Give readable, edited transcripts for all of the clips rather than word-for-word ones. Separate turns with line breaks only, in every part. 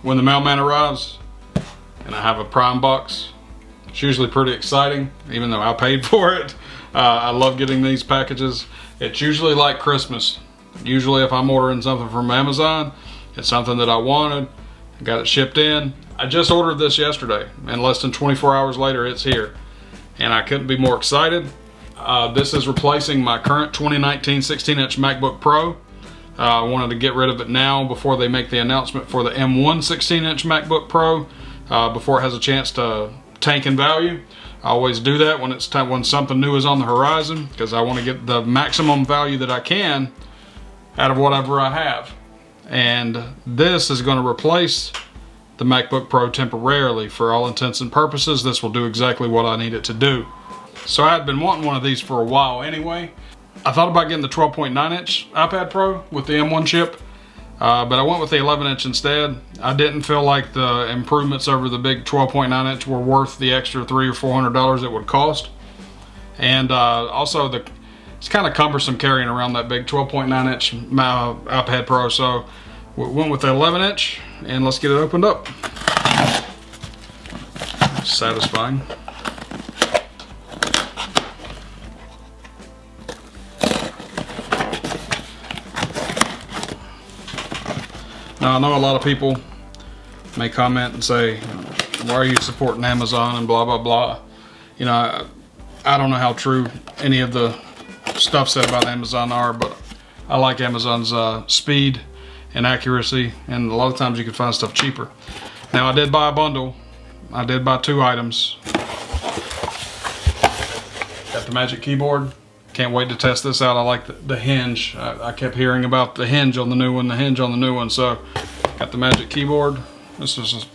when the mailman arrives and I have a Prime box. It's usually pretty exciting, even though I paid for it. I love getting these packages. It's usually like Christmas. Usually if I'm ordering something from Amazon, it's something that I wanted. I got it shipped in. I just ordered this yesterday, and less than 24 hours later it's here. And I couldn't be more excited. This is replacing my current 2019 16-inch MacBook Pro. I wanted to get rid of it now before they make the announcement for the M1 16-inch MacBook Pro, before it has a chance to tank in value. I always do that when it's time, when something new is on the horizon, because I want to get the maximum value that I can out of whatever I have. And this is going to replace the MacBook Pro temporarily. For all intents and purposes, this will do exactly what I need it to do. So I had been wanting one of these for a while anyway. I thought about getting the 12.9-inch iPad Pro with the M1 chip, but I went with the 11-inch instead. I didn't feel like the improvements over the big 12.9-inch were worth the extra $300 or $400 it would cost. And also, it's kind of cumbersome carrying around that big 12.9-inch iPad Pro, so we went with the 11-inch, and let's get it opened up. Satisfying. Now, I know a lot of people may comment and say, why are you supporting Amazon and blah, blah, blah. You know, I don't know how true any of the stuff said about Amazon are, but I like Amazon's speed and accuracy, and a lot of times you can find stuff cheaper. Now, I did buy a bundle. I did buy 2 items. Got the Magic Keyboard. Can't wait to test this out. I like the hinge. I kept hearing about the hinge on the new one, so got the Magic Keyboard. This is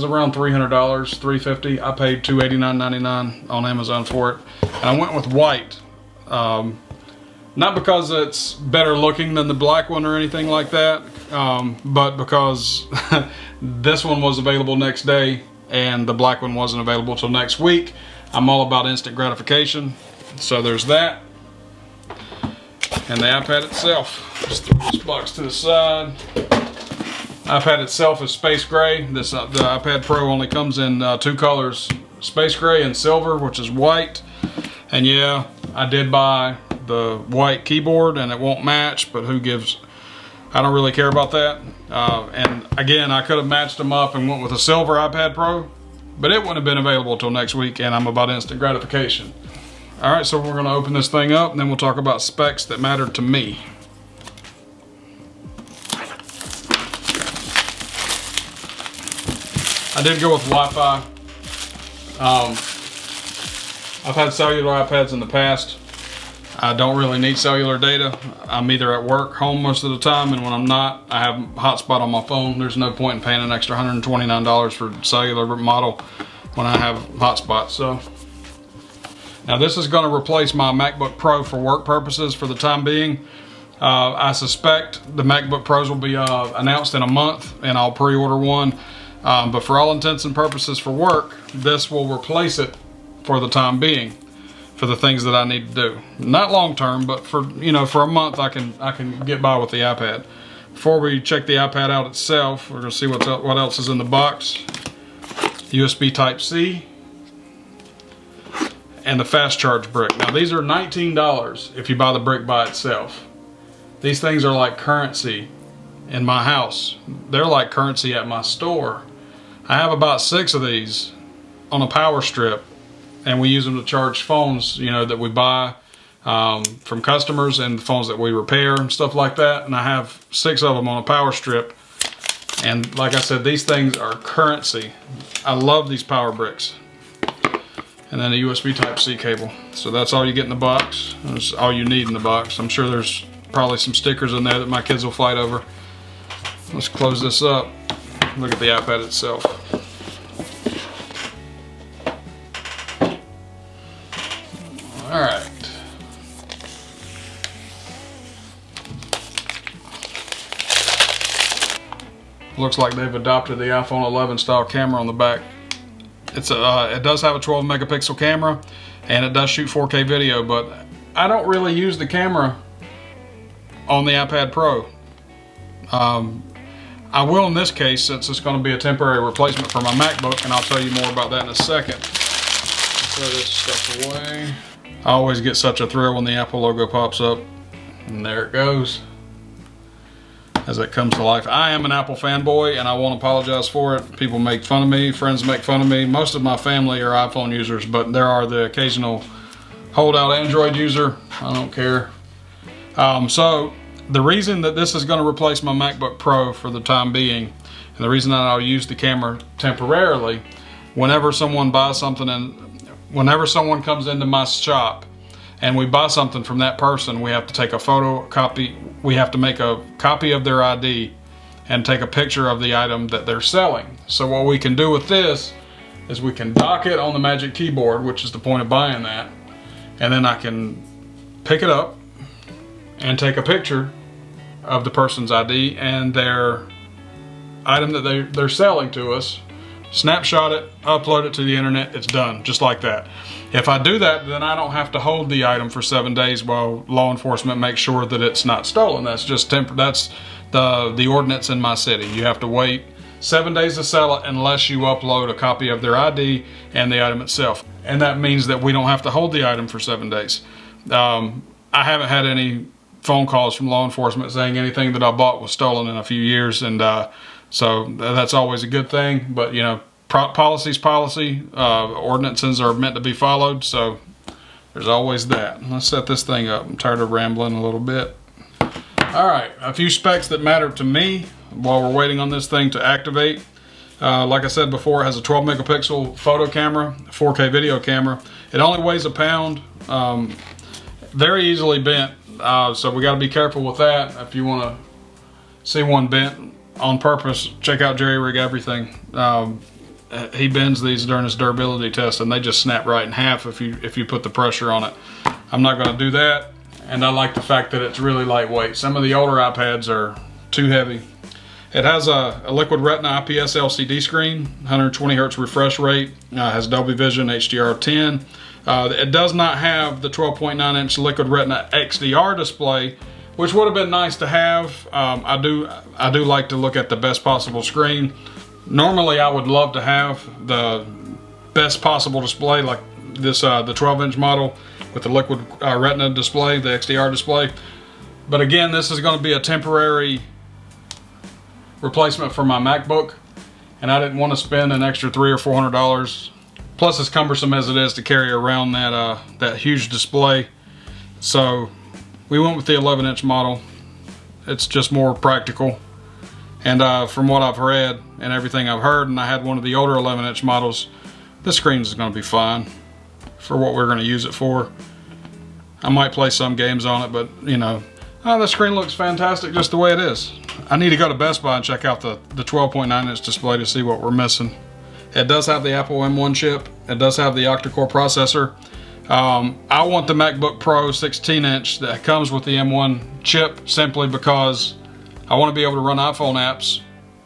around $300, $350. I paid $289.99 on Amazon for it, and I went with white. Not because it's better looking than the black one or anything like that, but because this one was available next day and the black one wasn't available till next week. I'm all about instant gratification, so there's that. And the iPad itself, just throw this box to the side. iPad itself is space gray. The iPad Pro only comes in 2 colors, space gray and silver, which is white. And yeah, I did buy the white keyboard and it won't match, but who gives? I don't really care about that. And again, I could have matched them up and went with a silver iPad Pro, but it wouldn't have been available till next week, and I'm about instant gratification. All right, so we're gonna open this thing up and then we'll talk about specs that mattered to me. I did go with Wi-Fi. I've had cellular iPads in the past. I don't really need cellular data. I'm either at work, home most of the time, and when I'm not, I have hotspot on my phone. There's no point in paying an extra $129 for cellular model when I have hotspot. So now this is going to replace my MacBook Pro for work purposes for the time being. I suspect the MacBook Pros will be announced in a month, and I'll pre-order one. But for all intents and purposes for work, this will replace it for the time being, for the things that I need to do. Not long term, but for a month I can get by with the iPad. Before we check the iPad out itself, we're gonna see what else is in the box. USB Type-C and the fast charge brick. Now these are $19 if you buy the brick by itself. These things are like currency in my house. They're like currency at my store. I have about 6 of these on a power strip, and we use them to charge phones, that we buy from customers, and the phones that we repair and stuff like that. And I have 6 of them on a power strip. And like I said, these things are currency. I love these power bricks. And then a USB Type-C cable. So that's all you get in the box. That's all you need in the box. I'm sure there's probably some stickers in there that my kids will fight over. Let's close this up. Look at the iPad itself. All right. Looks like they've adopted the iPhone 11 style camera on the back. It does have a 12 megapixel camera, and it does shoot 4K video, but I don't really use the camera on the iPad Pro. I will in this case, since it's going to be a temporary replacement for my MacBook, and I'll tell you more about that in a second. Throw this stuff away. I always get such a thrill when the Apple logo pops up. And there it goes. As it comes to life. I am an Apple fanboy and I won't apologize for it. People make fun of me, friends make fun of me. Most of my family are iPhone users, but there are the occasional holdout Android user. I don't care. So the reason that this is going to replace my MacBook Pro for the time being, and the reason that I'll use the camera temporarily, whenever someone buys something and whenever someone comes into my shop and we buy something from that person, we have to take a photocopy. We have to make a copy of their ID and take a picture of the item that they're selling. So what we can do with this is we can dock it on the Magic Keyboard, which is the point of buying that, and then I can pick it up and take a picture of the person's ID and their item that they're selling to us, snapshot it, upload it to the internet, it's done, just like that. If I do that, then I don't have to hold the item for 7 days while law enforcement makes sure that it's not stolen. That's just that's the ordinance in my city. You have to wait 7 days to sell it unless you upload a copy of their ID and the item itself. And that means that we don't have to hold the item for 7 days. I haven't had any phone calls from law enforcement saying anything that I bought was stolen in a few years, and so that's always a good thing. But you know, policy's policy. Ordinances are meant to be followed, so there's always that. Let's set this thing up. I'm tired of rambling a little bit. All right, a few specs that matter to me while we're waiting on this thing to activate. Like I said before, it has a 12 megapixel photo camera, 4K video camera. It only weighs a pound, very easily bent. So we got to be careful with that. If you want to see one bent on purpose, check out Jerry Rig Everything. He bends these during his durability test, and they just snap right in half if you put the pressure on it. I'm not going to do that, and I like the fact that it's really lightweight. Some of the older iPads are too heavy. It has a liquid retina IPS LCD screen, 120 hertz refresh rate, has Dolby Vision HDR10. It does not have the 12.9 inch liquid retina XDR display, which would have been nice to have. I do like to look at the best possible screen. Normally I would love to have the best possible display like this, the 12 inch model with the liquid retina display, the XDR display. But again, this is going to be a temporary replacement for my MacBook, and I didn't want to spend an extra $300 or $400. Plus, as cumbersome as it is to carry around that huge display, so we went with the 11 inch model. It's just more practical. And from what I've read and everything I've heard, and I had one of the older 11 inch models, this screen is going to be fine for what we're going to use it for. I might play some games on it, but you know, the screen looks fantastic just the way it is. I need to go to Best Buy and check out the 12.9 inch display to see what we're missing. It does have the Apple M1 chip. It does have the octa-core processor. I want the MacBook Pro 16 inch that comes with the M1 chip simply because I want to be able to run iPhone apps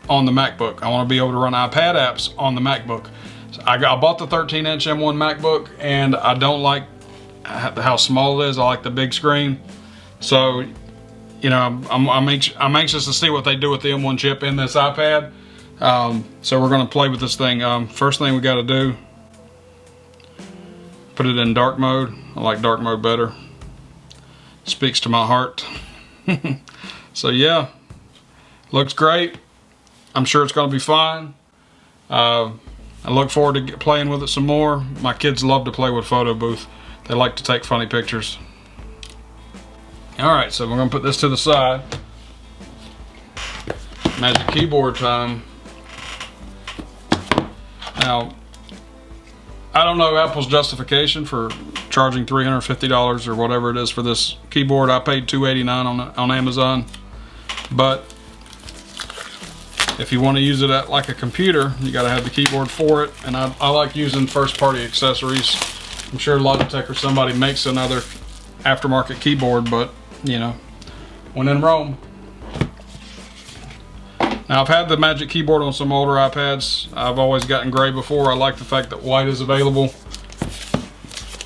on the MacBook. I want to be able to run iPad apps on the MacBook. So I bought the 13 inch M1 MacBook, and I don't like how small it is. I like the big screen. So, you know, I'm anxious to see what they do with the M1 chip in this iPad. So we're going to play with this thing. First thing we got to do, put it in dark mode. I like dark mode better. Speaks to my heart. So yeah, looks great. I'm sure it's going to be fine. I look forward to playing with it some more. My kids love to play with Photo Booth. They like to take funny pictures. Alright, so we're going to put this to the side. Magic Keyboard time. Now, I don't know Apple's justification for charging $350 or whatever it is for this keyboard. I paid $289 on Amazon. But if you want to use it like a computer, you got to have the keyboard for it. And I like using first-party accessories. I'm sure Logitech or somebody makes another aftermarket keyboard, but you know, when in Rome. Now, I've had the Magic Keyboard on some older iPads. I've always gotten gray before. I like the fact that white is available.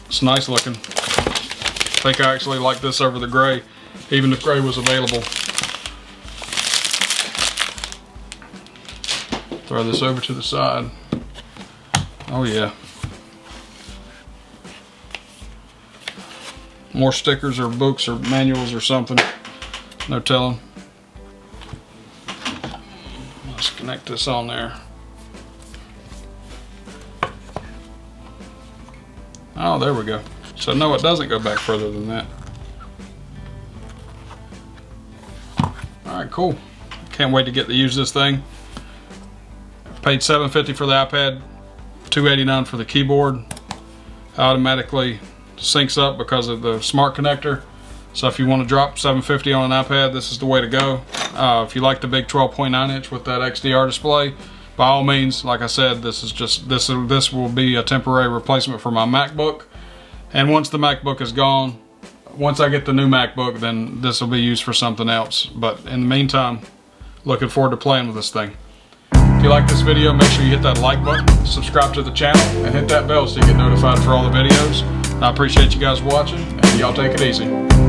It's nice looking. I think I actually like this over the gray, even if gray was available. Throw this over to the side. Oh yeah. More stickers or books or manuals or something. No telling. Let's connect this on there. Oh, there we go. So no, it doesn't go back further than that. Alright, cool. Can't wait to get to use this thing. Paid $750 for the iPad, $289 for the keyboard. Automatically syncs up because of the smart connector. So if you want to drop $750 on an iPad, this is the way to go. If you like the big 12.9 inch with that XDR display, by all means, like I said, this will be a temporary replacement for my MacBook. And once the MacBook is gone, once I get the new MacBook, then this will be used for something else. But in the meantime, looking forward to playing with this thing. If you like this video, make sure you hit that like button, subscribe to the channel, and hit that bell so you get notified for all the videos. I appreciate you guys watching, and y'all take it easy.